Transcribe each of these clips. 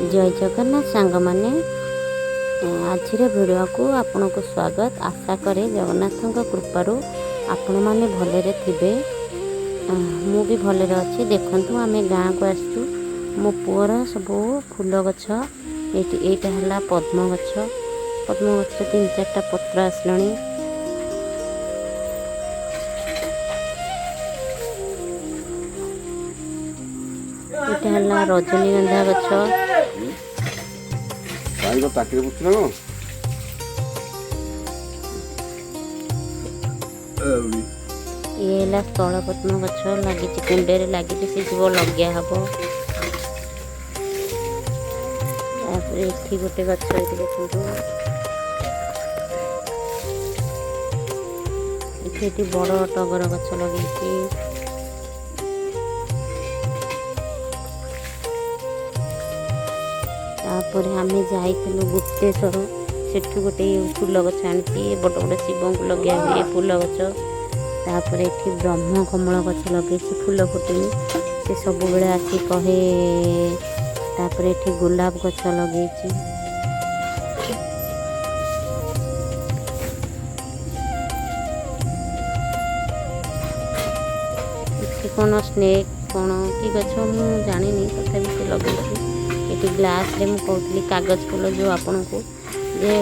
जय जगन्नाथ सांग माने आज भिडियो को आपन को स्वागत। आशा करे जगन्नाथ कृपारू आपण मैंने भलरे थे। मु भी भलरे अच्छी। देखु आम गाँ को आसचु मो पुअर सब फूल गछ एटा है पद्म गछ। पद्म गछ 3-4टा पत्र आसलानी। एटा है रजनीगंधा गछ। ये है स्थल पद्म गछ लगी कुंडे लगी सी जीव लगिया हम। ये गोटे गछ देखो ये बड़ टगर गछ लगे। आम जाइलु गुप्तेश्वर सेठू गोटे फूल गछ आनी बड़ बड़ शिव को लगे हुए फूल गछ। तापर ये ब्रह्म कमल गछ लगे फूल फुटनी से सब बेले आसी कहे। तापर ये गोलाप गछ लगे कौन स्नेक कौन कि गछ मु जानी तथा से लगे। ये ग्लास रे मुझे कहती कागज फूल जो आपण को जे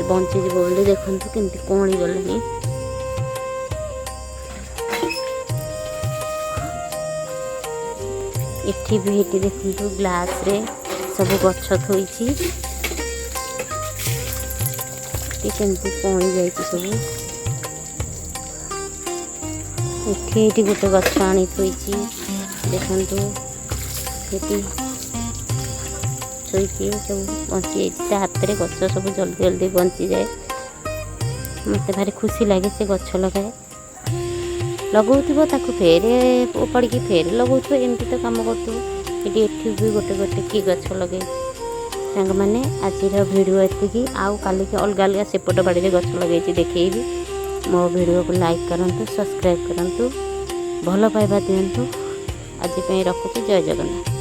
बंची बोली देखु केमती कौड़ी गलानी। इठी भी ये देखु ग्लास रे सब गछ थोई केमती कौड़ी जाई सब। इठी गोटे गछ आनी थोई देखु ये सब बंची हाथ में गछ सब जल्दी जल्दी बंची जाए। मत भारी खुशी लगे से गछ लगाए लगो ताकू फेरे उपाड़ी फेरे लगो एमती तो कम कर। ये भी गोटे गोटे कि गछ लगे सांग मैंने आज भिडियो एति आउ काली के अलग अलग सेपट बाड़ी गछ लगे देखी। मो भिडियो को लाइक करंतु सब्सक्राइब करंतु भल पाइबा दिंतु। आज रखुची। जय जगन्नाथ।